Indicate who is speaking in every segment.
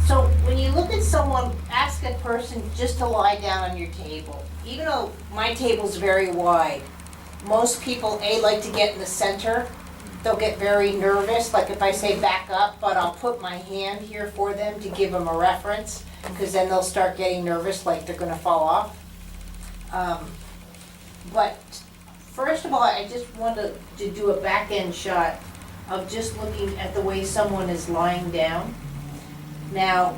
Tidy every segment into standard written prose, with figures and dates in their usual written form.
Speaker 1: So when you look at someone, ask a person just to lie down on your table. Even though my table's very wide, most people, like to get in the center. They'll get very nervous, like if I say back up, but I'll put my hand here for them to give them a reference, because then they'll start getting nervous, like they're gonna fall off. But first of all, I just wanted to do a back end shot of just looking at the way someone is lying down. Now,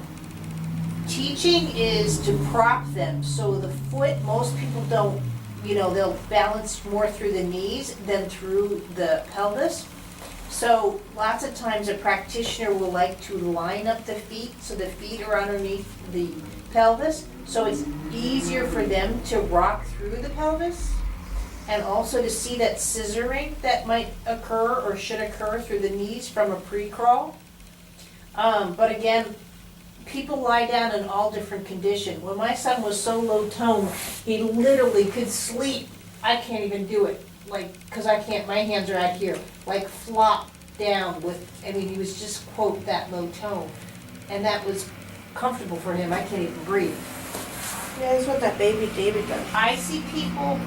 Speaker 1: teaching is to prop them, so the foot, most people don't, they'll balance more through the knees than through the pelvis. So lots of times a practitioner will like to line up the feet so the feet are underneath the pelvis, so it's easier for them to rock through the pelvis, and also to see that scissoring that might occur or should occur through the knees from a pre-crawl. But again, people lie down in all different conditions. When my son was so low tone, he literally could sleep. I can't even do it, because I can't, my hands are out here, flop down he was just, quote, that low tone. And that was comfortable for him. I can't even breathe.
Speaker 2: Yeah, that's what that baby David does.
Speaker 1: I see people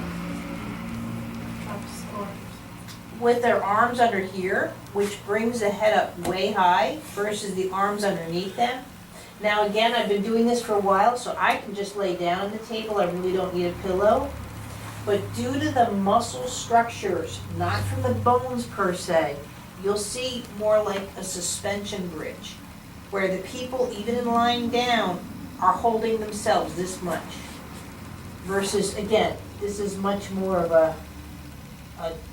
Speaker 1: with their arms under here, which brings the head up way high versus the arms underneath them. Now again, I've been doing this for a while, so I can just lay down on the table. I really don't need a pillow. But due to the muscle structures, not from the bones per se, you'll see more like a suspension bridge, where the people, even in lying down, are holding themselves this much. Versus, again, this is much more of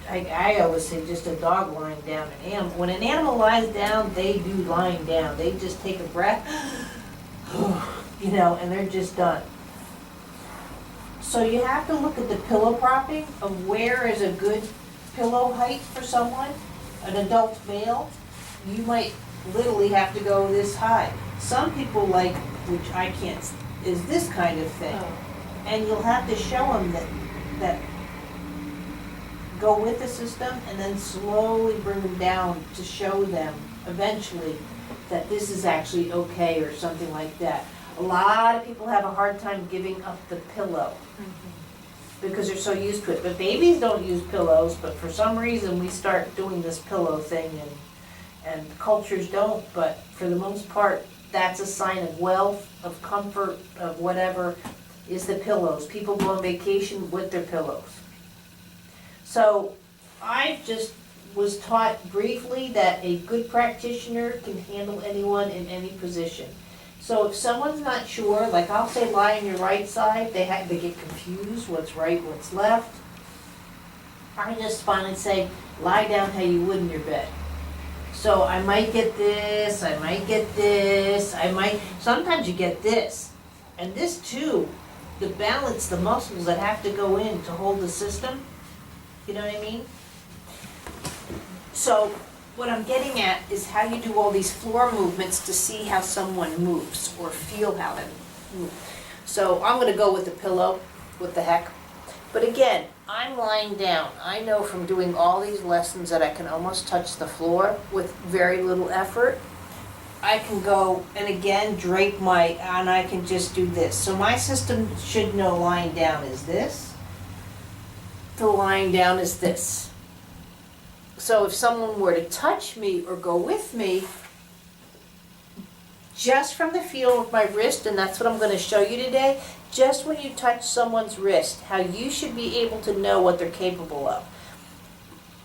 Speaker 1: I always say just a dog lying down. When an animal lies down, they do lying down. They just take a breath, and they're just done. So you have to look at the pillow propping of where is a good pillow height for someone. An adult male, you might literally have to go this high. Some people like, which I can't, is this kind of thing. And you'll have to show them that go with the system and then slowly bring them down to show them eventually that this is actually okay or something like that. A lot of people have a hard time giving up the pillow because they're so used to it. But babies don't use pillows, but for some reason we start doing this pillow thing and cultures don't, but for the most part, that's a sign of wealth, of comfort, of whatever, is the pillows. People go on vacation with their pillows. So I just was taught briefly that a good practitioner can handle anyone in any position. So if someone's not sure, like I'll say lie on your right side, they get confused, what's right, what's left. I just finally say, lie down how you would in your bed. So I might get this, I might get this, sometimes you get this. And this too, the balance, the muscles that have to go in to hold the system, you know what I mean? So what I'm getting at is how you do all these floor movements to see how someone moves or feel how they move. So I'm gonna go with the pillow, what the heck. But again, I'm lying down. I know from doing all these lessons that I can almost touch the floor with very little effort. I can go and again drape and I can just do this. So my system should know lying down is this. The lying down is this. So if someone were to touch me or go with me, just from the feel of my wrist, and that's what I'm going to show you today, just when you touch someone's wrist, how you should be able to know what they're capable of.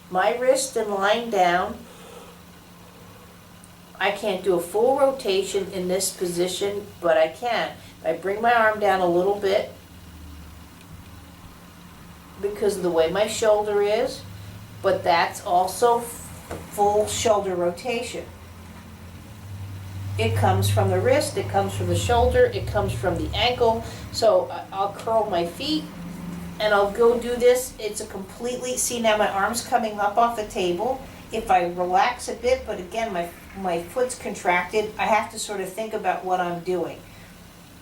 Speaker 1: My wrist and lying down, I can't do a full rotation in this position, but I can. I bring my arm down a little bit because of the way my shoulder is, but that's also full shoulder rotation. It comes from the wrist, it comes from the shoulder, it comes from the ankle. So I'll curl my feet and I'll go do this. It's a completely, see now my arm's coming up off the table. If I relax a bit, but again my foot's contracted, I have to sort of think about what I'm doing.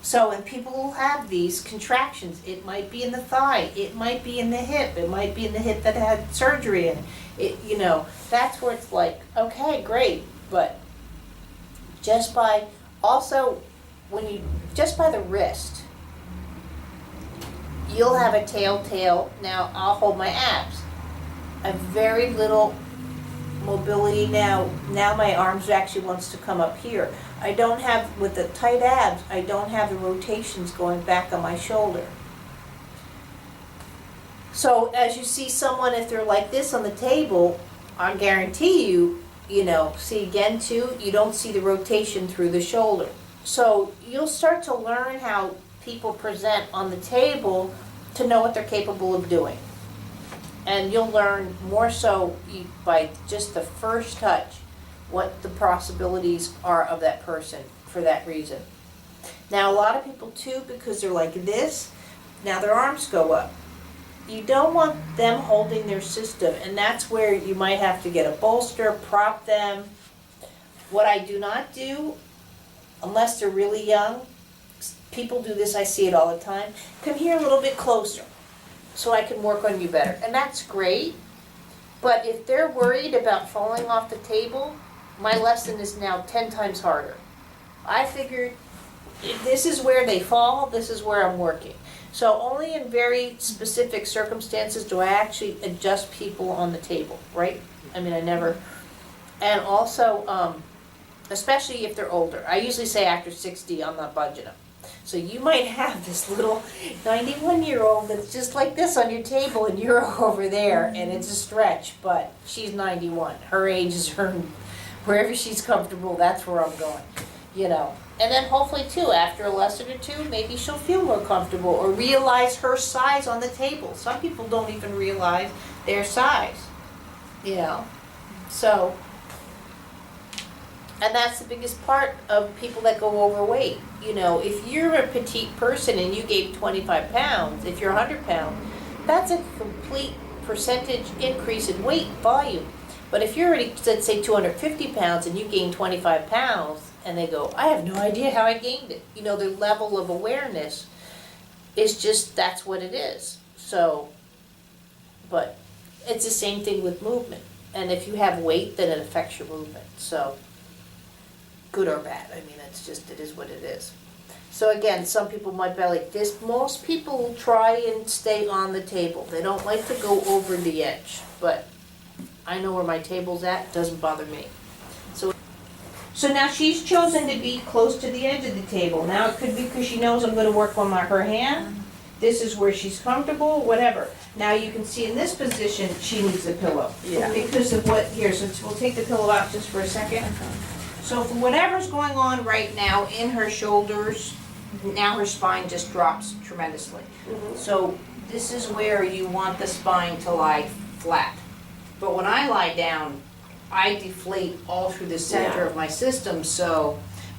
Speaker 1: So, and people will have these contractions. It might be in the thigh, it might be in the hip, it might be in the hip that had surgery in it. You know, that's where it's like, okay, great, but just by Also, when you, just by the wrist, you'll have a tail. Now I'll hold my abs. I have very little mobility now. Now my arms actually wants to come up here. I don't have, with the tight abs, I don't have the rotations going back on my shoulder. So as you see someone, if they're like this on the table, I guarantee you, see again too, you don't see the rotation through the shoulder. So you'll start to learn how people present on the table to know what they're capable of doing. And you'll learn more so by just the first touch what the possibilities are of that person for that reason. Now a lot of people too, because they're like this, now their arms go up. You don't want them holding their system, and that's where you might have to get a bolster, prop them. What I do not do, unless they're really young, people do this, I see it all the time, come here a little bit closer so I can work on you better. And that's great, but if they're worried about falling off the table, my lesson is now 10 times harder. I figured if this is where they fall, this is where I'm working. So only in very specific circumstances do I actually adjust people on the table, right? I mean, I never, and also, especially if they're older. I usually say after 60, I'm not budging them. So you might have this little 91-year-old that's just like this on your table and you're over there and it's a stretch, but she's 91. Her age is her, wherever she's comfortable, that's where I'm going, And then hopefully too, after a lesson or two, maybe she'll feel more comfortable or realize her size on the table. Some people don't even realize their size, So, and that's the biggest part of people that go overweight. If you're a petite person and you gain 25 pounds, if you're 100 pounds, that's a complete percentage increase in weight volume. But if you're already, let's say 250 pounds and you gain 25 pounds, and they go, I have no idea how I gained it. Their level of awareness is just, that's what it is. So, but it's the same thing with movement. And if you have weight, then it affects your movement. So, good or bad. I mean, it is what it is. So again, some people might be like this. Most people will try and stay on the table. They don't like to go over the edge. But I know where my table's at. It doesn't bother me. So now she's chosen to be close to the edge of the table. Now it could be because she knows I'm going to work on her hand. This is where she's comfortable, whatever. Now you can see in this position, she needs a pillow.
Speaker 2: Yeah.
Speaker 1: Because of what, here, so we'll take the pillow out just for a second. So for whatever's going on right now in her shoulders, now her spine just drops tremendously. So this is where you want the spine to lie flat. But when I lie down, I deflate all through the center of my system,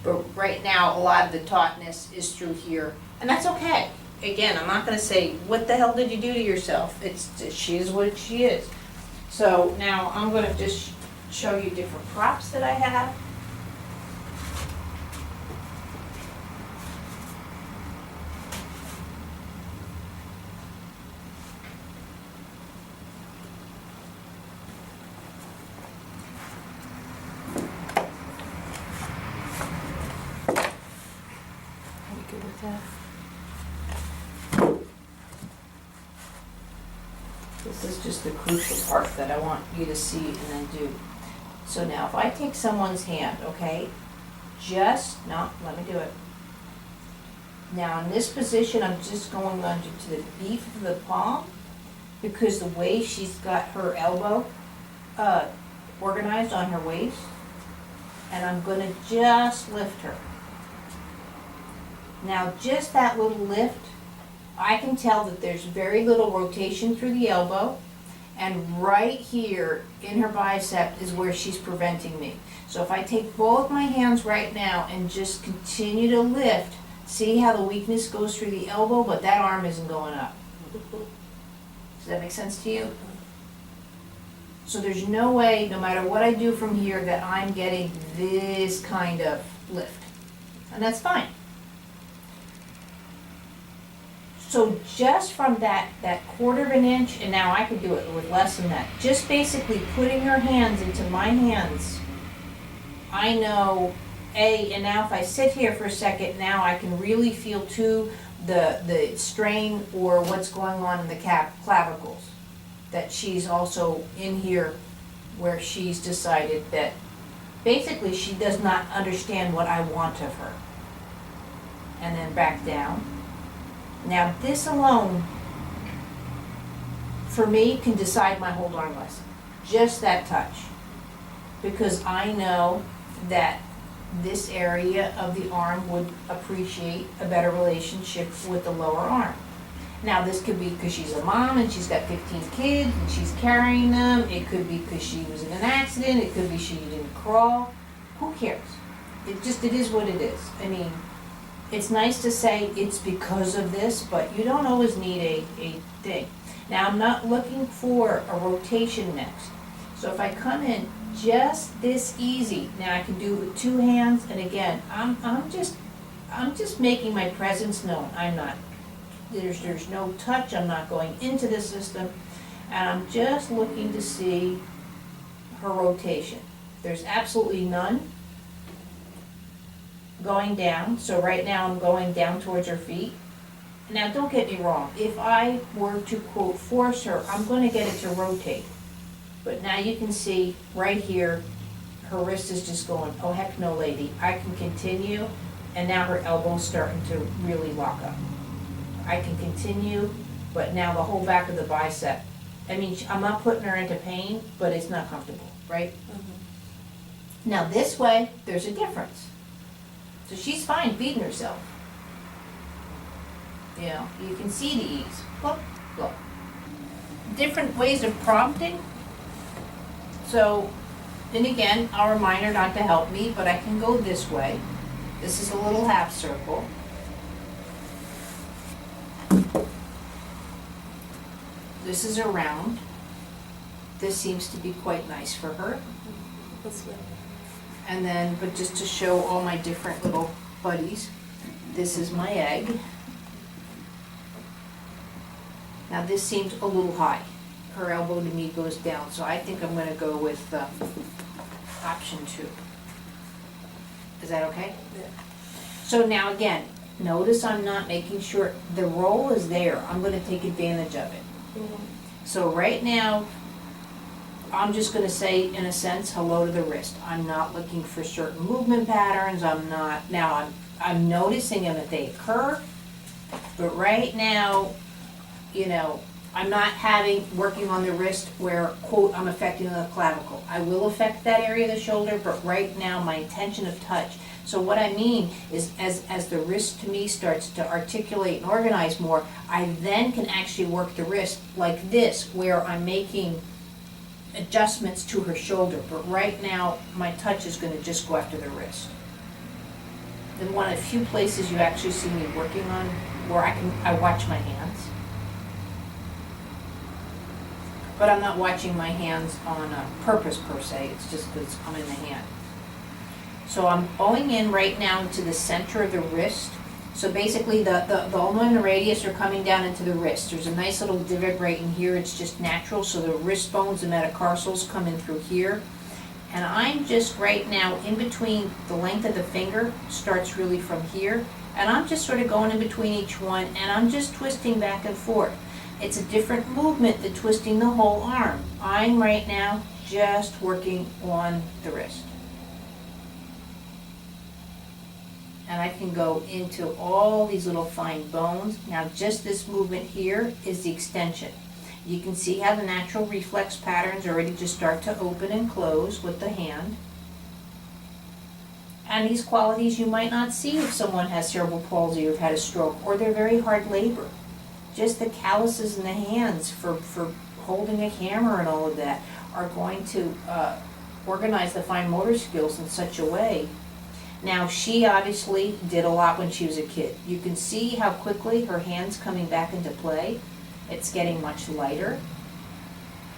Speaker 1: but right now a lot of the tautness is through here, and that's okay. Again, I'm not going to say, what the hell did you do to yourself? She is what she is. So now I'm going to just show you different props that I have. This is just the crucial part that I want you to see and then do. So now if I take someone's hand, okay, let me do it. Now in this position, I'm just going under to the beef of the palm because the way she's got her elbow organized on her waist, and I'm going to just lift her. Now just that little lift, I can tell that there's very little rotation through the elbow, and right here in her bicep is where she's preventing me. So if I take both my hands right now and just continue to lift, see how the weakness goes through the elbow, but that arm isn't going up. Does that make sense to you? So there's no way, no matter what I do from here, that I'm getting this kind of lift. And that's fine. So just from that quarter of an inch, and now I could do it with less than that, just basically putting her hands into my hands, I know and now if I sit here for a second, now I can really feel too the strain or what's going on in the clavicles. That she's also in here where she's decided that basically she does not understand what I want of her. And then back down. Now this alone, for me, can decide my whole darn lesson. Just that touch. Because I know that this area of the arm would appreciate a better relationship with the lower arm. Now this could be because she's a mom and she's got 15 kids and she's carrying them. It could be because she was in an accident. It could be she didn't crawl. Who cares? It is what it is. I mean, it's nice to say it's because of this, but you don't always need a thing. Now I'm not looking for a rotation next. So if I come in just this easy, now I can do it with two hands, and again, I'm just making my presence known. I'm not, there's no touch, I'm not going into the system, and I'm just looking to see her rotation. There's absolutely none going down, so right now I'm going down towards her feet. Now don't get me wrong, if I were to quote force her, I'm going to get it to rotate. But now you can see right here, her wrist is just going, oh heck no lady, I can continue, and now her elbow's starting to really lock up. I can continue, but now the whole back of the bicep, I mean, I'm not putting her into pain, but it's not comfortable, right? Mm-hmm. Now this way, there's a difference. So she's fine feeding herself. You know, you can see the ease. Look, look. Different ways of prompting. So, and again, I'll remind her not to help me, but I can go this way. This is a little half circle. This is a round. This seems to be quite nice for her.
Speaker 2: That's good.
Speaker 1: And then, but just to show all my different little buddies, this is my egg. Now this seems a little high. Her elbow to me goes down, so I think I'm going to go with option 2. Is that okay?
Speaker 2: Yeah.
Speaker 1: So now again, notice I'm not making sure, the roll is there. I'm going to take advantage of it.
Speaker 2: Mm-hmm.
Speaker 1: So right now, I'm just going to say, in a sense, hello to the wrist. I'm not looking for certain movement patterns. I'm noticing them if they occur, but right now, you know, I'm not working on the wrist where, quote, I'm affecting the clavicle. I will affect that area of the shoulder, but right now my intention of touch. So what I mean is as the wrist to me starts to articulate and organize more, I then can actually work the wrist like this, where I'm making adjustments to her shoulder. But right now, my touch is going to just go after the wrist. Then one of the few places you actually see me working on where I watch my hands. But I'm not watching my hands on purpose per se, it's just because I'm in the hand. So I'm going in right now into the center of the wrist. So basically the ulna and the radius are coming down into the wrist. There's a nice little divot right in here, it's just natural, so the wrist bones and metatarsals come in through here. And I'm just right now in between, the length of the finger starts really from here, and I'm just sort of going in between each one, and I'm just twisting back and forth. It's a different movement than twisting the whole arm. I'm right now just working on the wrist. And I can go into all these little fine bones. Now just this movement here is the extension. You can see how the natural reflex patterns already just start to open and close with the hand. And these qualities you might not see if someone has cerebral palsy or had a stroke, or they're very hard labor. Just the calluses in the hands for holding a hammer and all of that are going to organize the fine motor skills in such a way. Now she obviously did a lot when she was a kid. You can see how quickly her hand's coming back into play. It's getting much lighter.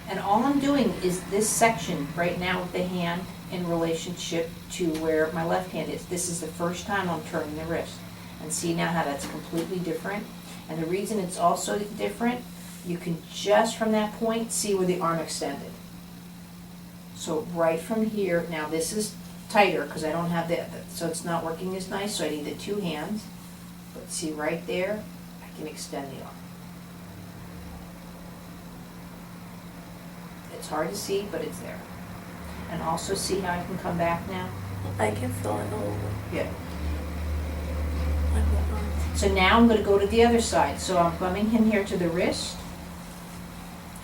Speaker 1: And all I'm doing is this section right now with the hand in relationship to where my left hand is. This is the first time I'm turning the wrist. And see now how that's completely different. And the reason it's also different, you can just from that point see where the arm extended. So right from here, now this is tighter, because I don't have that, so it's not working as nice, so I need the two hands. But see right there, I can extend the arm. It's hard to see, but it's there. And also see how I can come back now?
Speaker 2: I can feel it a little bit.
Speaker 1: Yeah.
Speaker 2: Like my arm.
Speaker 1: So now I'm gonna go to the other side, so I'm coming in here to the wrist.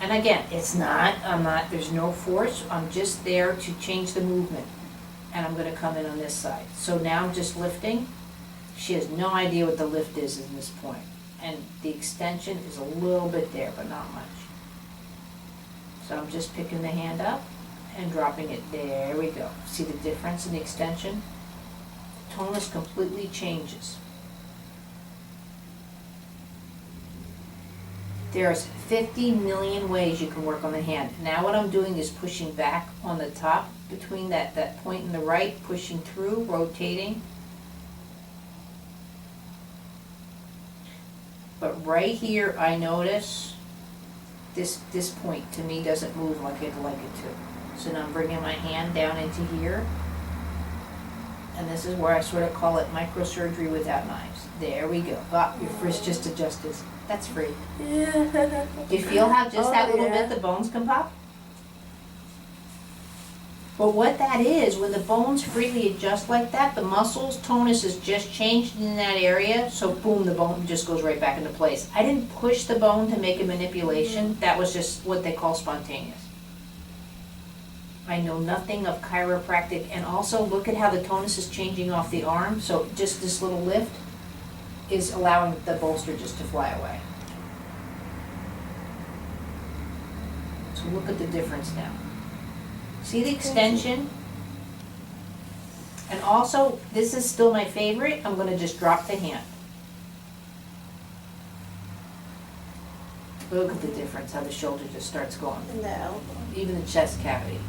Speaker 1: And again, there's no force, I'm just there to change the movement. And I'm gonna come in on this side. So now I'm just lifting. She has no idea what the lift is in this point. And the extension is a little bit there, but not much. So I'm just picking the hand up and dropping it. There we go. See the difference in the extension? Tonus completely changes. There's 50 million ways you can work on the hand. Now what I'm doing is pushing back on the top between that point in the right, pushing through, rotating. But right here, I notice this point to me doesn't move like I'd like it to. So now I'm bringing my hand down into here. And this is where I sort of call it microsurgery without knives. There we go. Ah, your wrist just adjusted. That's free.
Speaker 2: Yeah.
Speaker 1: Do you feel how just that little
Speaker 2: yeah.
Speaker 1: bit the bones can pop? But what that is, when the bones freely adjust like that, the muscles tonus is just changed in that area, so boom, the bone just goes right back into place. I didn't push the bone to make a manipulation. That was just what they call spontaneous. I know nothing of chiropractic, and also look at how the tonus is changing off the arm, so just this little lift is allowing the bolster just to fly away. So look at the difference now. See the extension? And also, this is still my favorite, I'm gonna just drop the hand. Look at the difference, how the shoulder just starts going.
Speaker 2: And the elbow.
Speaker 1: Even the chest cavity.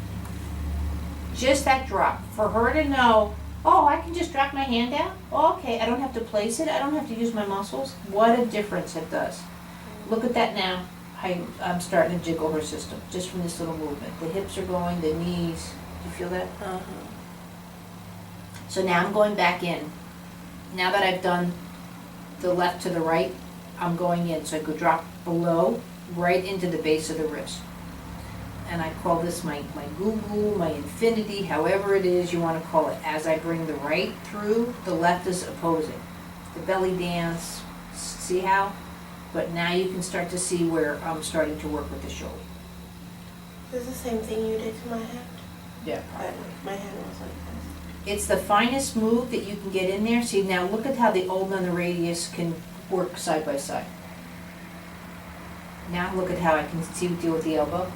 Speaker 1: Just that drop, for her to know, oh, I can just drop my hand down? Oh, okay, I don't have to place it, I don't have to use my muscles. What a difference it does. Look at that now. I'm starting to jiggle her system, just from this little movement. The hips are going, the knees, do you feel that?
Speaker 2: Uh-huh.
Speaker 1: So now I'm going back in. Now that I've done the left to the right, I'm going in. So I go drop below, right into the base of the wrist. And I call this my goo-goo, my infinity, however it is you want to call it. As I bring the right through, the left is opposing. The belly dance, see how? But now you can start to see where I'm starting to work with the shoulder.
Speaker 2: Is the same thing you did to my hand?
Speaker 1: Yeah,
Speaker 2: But my hand was like this.
Speaker 1: It's the finest move that you can get in there. See, now look at how the ulna and the radius can work side by side. Now look at how I can deal with the elbow.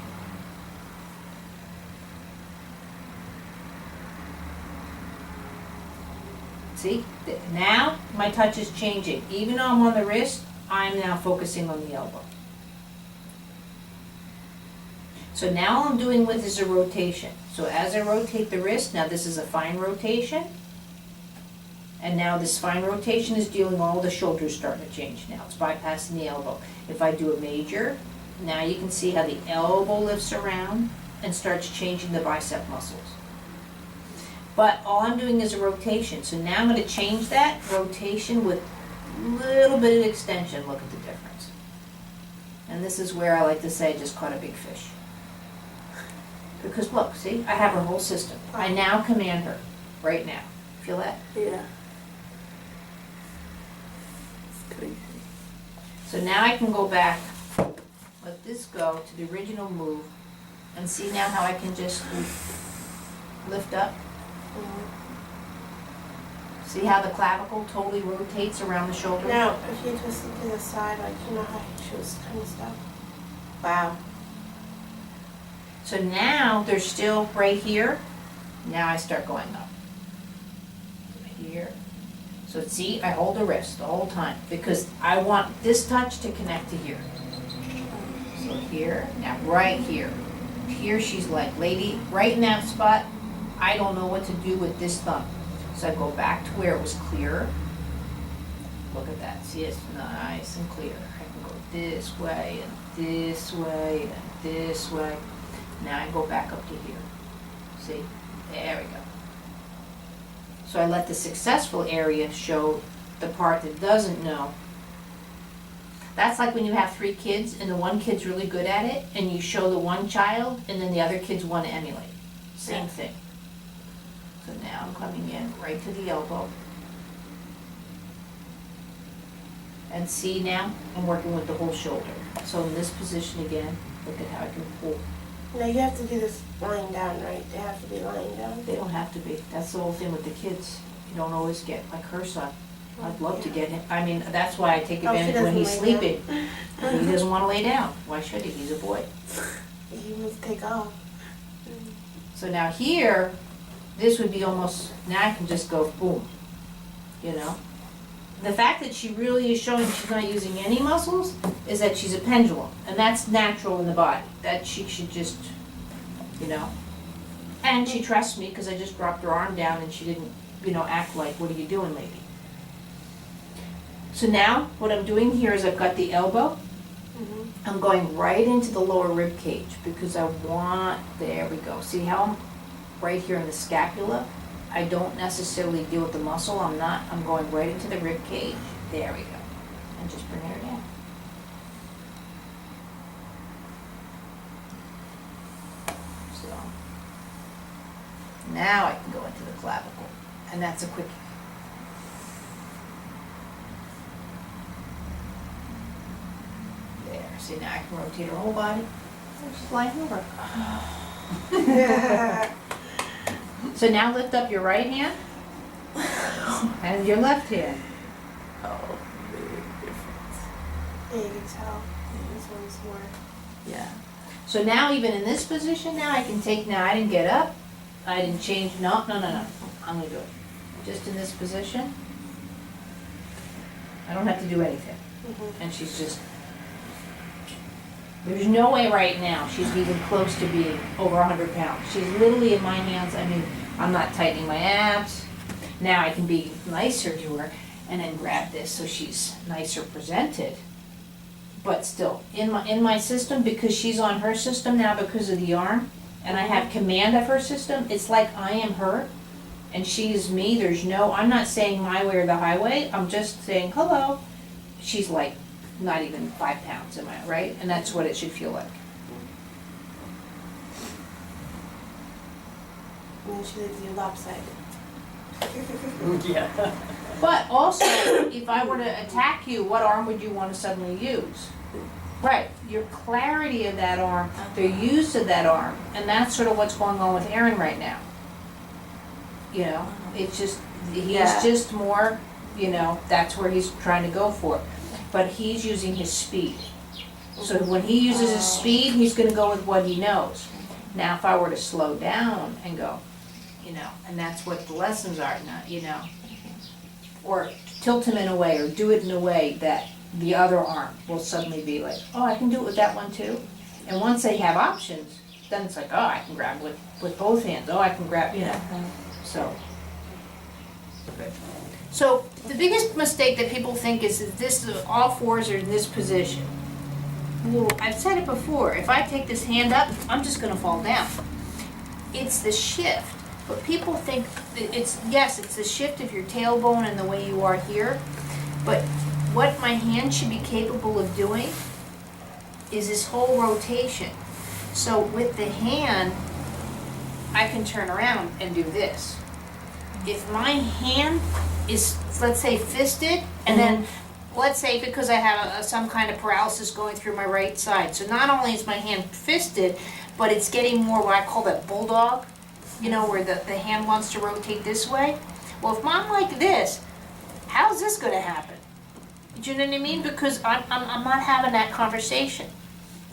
Speaker 1: See, now my touch is changing. Even though I'm on the wrist, I'm now focusing on the elbow. So now all I'm doing with is a rotation. So as I rotate the wrist, now this is a fine rotation. And now this fine rotation is dealing, all the shoulders starting to change now. It's bypassing the elbow. If I do a major, now you can see how the elbow lifts around and starts changing the bicep muscles. But all I'm doing is a rotation. So now I'm going to change that rotation with a little bit of extension. Look at the difference. And this is where I like to say I just caught a big fish. Because look, see, I have her whole system. I now command her right now. Feel that?
Speaker 2: Yeah. It's crazy.
Speaker 1: So now I can go back, let this go to the original move, and see now how I can just lift up. See how the clavicle totally rotates around the shoulder?
Speaker 2: Now, if you twist it to the side, like you know how she was kind of stuff. Wow.
Speaker 1: So now they're still right here. Now I start going up. Here. So see, I hold the wrist the whole time because I want this touch to connect to here. So here, now right here. Here she's like, lady, right in that spot, I don't know what to do with this thumb. So I go back to where it was clear. Look at that, see, it's nice and clear. I can go this way and this way and this way. Now I go back up to here. See, there we go. So I let the successful area show the part that doesn't know. That's like when you have 3 kids and the one kid's really good at it and you show the one child and then the other kids want to emulate. Same thing. So now I'm coming in right to the elbow. And see now, I'm working with the whole shoulder. So in this position again, look at how I can pull.
Speaker 2: Now you have to do this lying down, right? They have to be lying down.
Speaker 1: They don't have to be. That's the whole thing with the kids. You don't always get, like her son. I'd love to get him. I mean, that's why I take
Speaker 2: Oh, she
Speaker 1: advantage when
Speaker 2: doesn't
Speaker 1: he's
Speaker 2: lay down.
Speaker 1: sleeping. He doesn't want to lay down. Why should he? He's a boy.
Speaker 2: You must take off.
Speaker 1: So now here, this would be almost, now I can just go boom, you know? The fact that she really is showing she's not using any muscles is that she's a pendulum, and that's natural in the body. That she should just, you know? And she trusts me because I just dropped her arm down and she didn't, you know, act like, what are you doing, lady? So now, what I'm doing here is I've got the elbow. I'm going right into the lower rib cage because I want, there we go. See how I'm right here in the scapula? I don't necessarily deal with the muscle. I'm going right into the rib cage. There we go. And just bring her down. So, now I can go into the clavicle. And that's a quickie. There, see now I can rotate her whole body. Oh, she's lying over. So now lift up your right hand and your left hand.
Speaker 2: Oh, big difference. Yeah, you can tell. This one's more.
Speaker 1: Yeah. So now even in this position now I can take, now I didn't get up, I didn't change, no. I'm gonna do it. Just in this position. I don't have to do anything. And she's just, there's no way right now she's even close to being over 100 pounds. She's literally in my hands. I mean, I'm not tightening my abs. Now I can be nicer to her and then grab this so she's nicer presented. But still, in my system, because she's on her system now because of the arm, and I have command of her system, it's like I am her and she is me. There's no, I'm not saying my way or the highway. I'm just saying, hello. She's like not even 5 pounds, am I right? And that's what it should feel like.
Speaker 2: And then she leaves you lopsided.
Speaker 3: Yeah.
Speaker 1: But also, if I were to attack you, what arm would you want to suddenly use? Right, your clarity of that arm, the use of that arm, and that's sort of what's going on with Aaron right now. You know, it's just, he's just more, you know, that's where he's trying to go for. But he's using his speed. So when he uses his speed, he's gonna go with what he knows. Now, if I were to slow down and go, you know, and that's what the lessons are, not, you know, or tilt him in a way or do it in a way that the other arm will suddenly be like, oh, I can do it with that one too. And once they have options, then it's like, oh, I can grab with both hands. Oh, I can grab, you know. So the biggest mistake that people think is that this, all fours are in this position. Well, I've said it before, if I take this hand up, I'm just gonna fall down. It's the shift. But people think that it's the shift of your tailbone and the way you are here. But what my hand should be capable of doing is this whole rotation. So with the hand, I can turn around and do this. If my hand is, let's say, fisted, and then let's say because I have some kind of paralysis going through my right side. So not only is my hand fisted, but it's getting more what I call that bulldog. You know, where the hand wants to rotate this way. Well, if I'm like this, how's this going to happen? Do you know what I mean? Because I'm not having that conversation.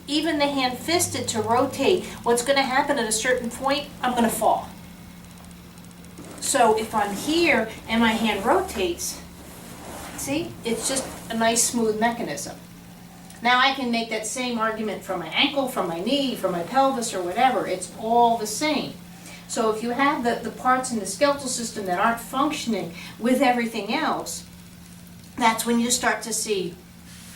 Speaker 1: Even the hand fisted to rotate, what's going to happen at a certain point, I'm going to fall. So if I'm here and my hand rotates, see, it's just a nice smooth mechanism. Now I can make that same argument from my ankle, from my knee, from my pelvis or whatever. It's all the same. So if you have the parts in the skeletal system that aren't functioning with everything else, that's when you start to see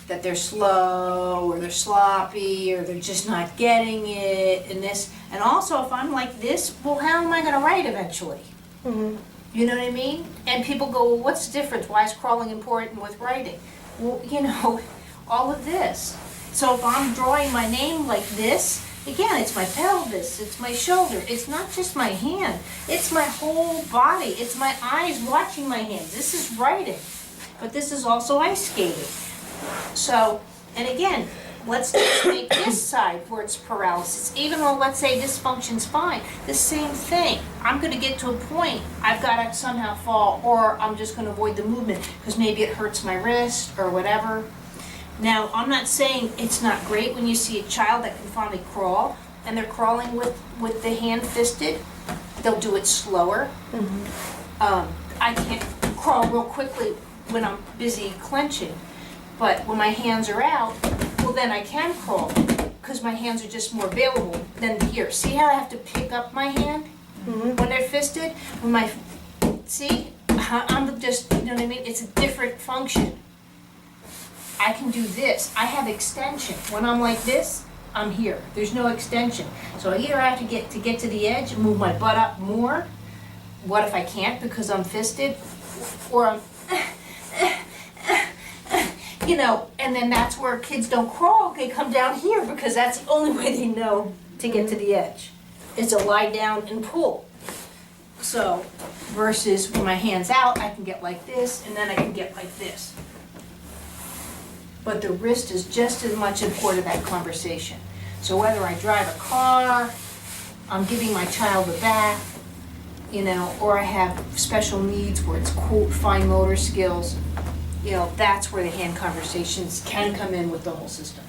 Speaker 1: that they're slow or they're sloppy or they're just not getting it and this. And also if I'm like this, well, how am I going to write eventually? You know what I mean? And people go, well, what's the difference? Why is crawling important with writing? Well, you know, all of this. So if I'm drawing my name like this, again, it's my pelvis, it's my shoulder, it's not just my hand, it's my whole body, it's my eyes watching my hands. This is writing, but this is also ice skating. So, and again, let's just make this side where it's paralysis. Even though, let's say this functions fine, the same thing. I'm gonna get to a point, I've gotta somehow fall, or I'm just gonna avoid the movement, because maybe it hurts my wrist, or whatever. Now, I'm not saying it's not great when you see a child that can finally crawl, and they're crawling with the hand fisted. They'll do it slower. I can't crawl real quickly when I'm busy clenching, but when my hands are out, well, then I can crawl, because my hands are just more available than here. See how I have to pick up my hand when they're fisted? When see, I'm just, you know what I mean? It's a different function. I can do this. I have extension. When I'm like this, I'm here. There's no extension. So either I have to get to the edge and move my butt up more. What if I can't because I'm fisted? Or I'm, you know, and then that's where kids don't crawl. They come down here because that's the only way they know to get to the edge. Is to lie down and pull. So, versus when my hand's out, I can get like this, and then I can get like this. But the wrist is just as much a part of that conversation. So whether I drive a car, I'm giving my child a bath, you know, or I have special needs where it's cool, fine motor skills, you know, that's where the hand conversations can come in with the whole system.